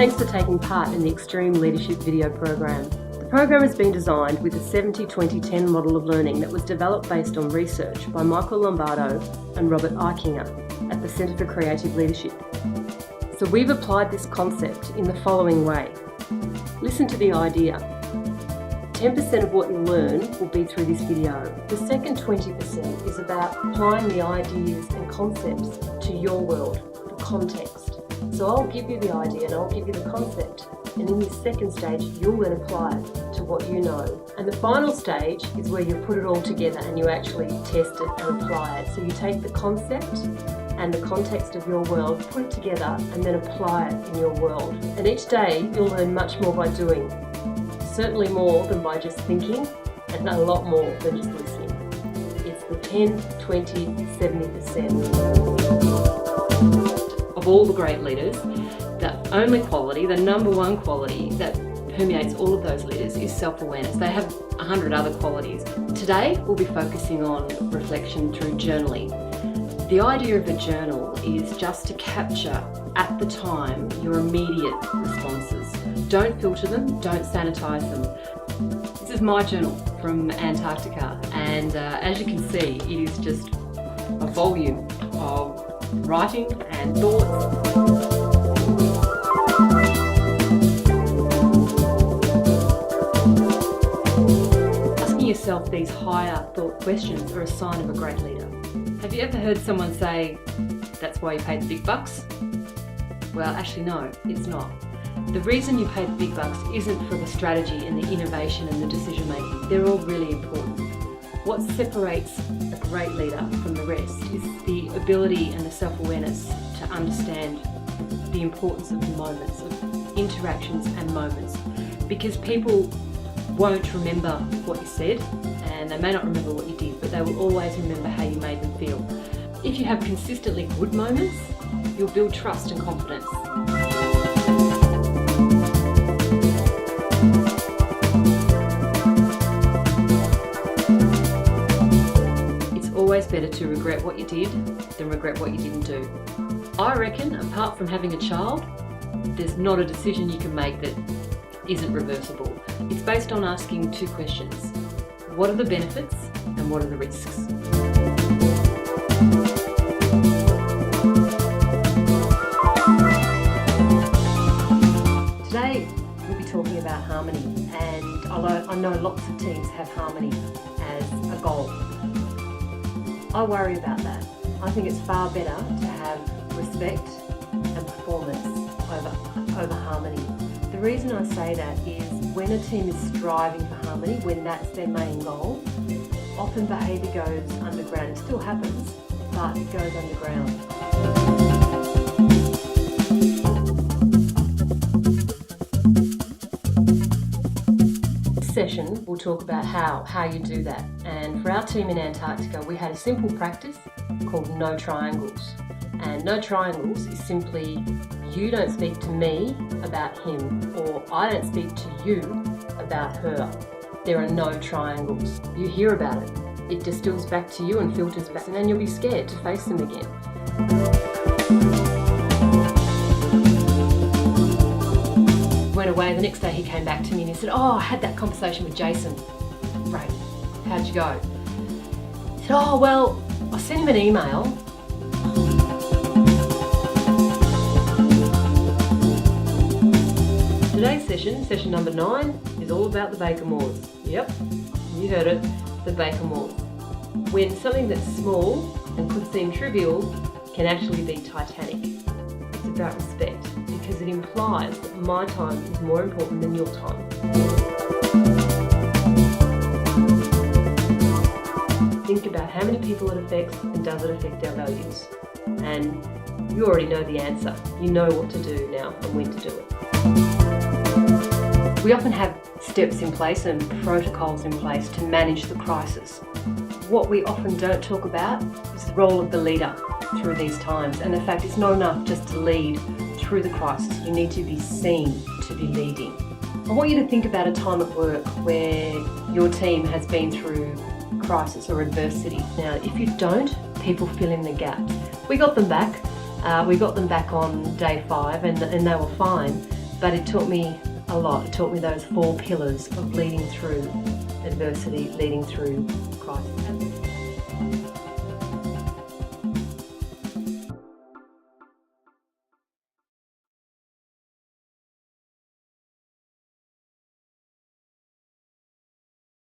Thanks for taking part in the Extreme Leadership video program. The program has been designed with a 70-20-10 model of learning that was developed based on research by Michael Lombardo and Robert Eichinger at the Centre for Creative Leadership. So we've applied this concept in the following way. Listen to the idea. 10% of what you learn will be through this video. The second 20% is about applying the ideas and concepts to your world, the context. So I'll give you the idea and I'll give you the concept, and in this second stage you'll then apply it to what you know. And the final stage is where you put it all together and you actually test it and apply it. So you take the concept and the context of your world, put it together and then apply it in your world. And each day you'll learn much more by doing. Certainly more than by just thinking, and a lot more than just listening. It's the 10, 20, 70%. Of all the great leaders, the only quality, the number one quality that permeates all of those leaders is self-awareness. They have 100 other qualities. Today we'll be focusing on reflection through journaling. The idea of a journal is just to capture at the time your immediate responses. Don't filter them, don't sanitize them. This is my journal from Antarctica, and as you can see, it is just a volume of writing and thoughts. Asking yourself these higher thought questions are a sign of a great leader. Have you ever heard someone say, that's why you pay the big bucks? Well, actually no, it's not. The reason you pay the big bucks isn't for the strategy and the innovation and the decision making. They're all really important. What separates a great leader from the rest is the ability and the self-awareness to understand the importance of moments, of interactions and moments. Because people won't remember what you said, and they may not remember what you did, but they will always remember how you made them feel. If you have consistently good moments, you'll build trust and confidence. Always better to regret what you did than regret what you didn't do. I reckon, apart from having a child, there's not a decision you can make that isn't reversible. It's based on asking two questions. What are the benefits and what are the risks? Today we'll be talking about harmony, and although I know lots of teams have harmony as a goal, I worry about that. I think it's far better to have respect and performance over harmony. The reason I say that is when a team is striving for harmony, when that's their main goal, often behaviour goes underground. It still happens, but it goes underground. Session we'll talk about how you do that, and for our team in Antarctica we had a simple practice called no triangles, and no triangles is simply you don't speak to me about him or I don't speak to you about her. There are no triangles. You hear about it, it distills back to you and filters back, and then you'll be scared to face them again. Went away, the next day he came back to me and he said, oh, I had that conversation with Jason. Great, how'd you go? He said, oh, well, I sent him an email. Today's session number 9, is all about the Baker Moors. Yep, you heard it, the Baker Moors. When something that's small and could seem trivial can actually be titanic. It's about respect, because it implies that my time is more important than your time. Think about how many people it affects and does it affect our values. And you already know the answer. You know what to do now and when to do it. We often have steps in place and protocols in place to manage the crisis. What we often don't talk about is the role of the leader through these times, and the fact it's not enough just to lead through the crisis. You need to be seen to be leading. I want you to think about a time at work where your team has been through crisis or adversity. Now, if you don't, people fill in the gaps. We got them back. We got them back on day 5 and they were fine. but it taught me a lot. It taught me those 4 pillars of leading through adversity, leading through crisis.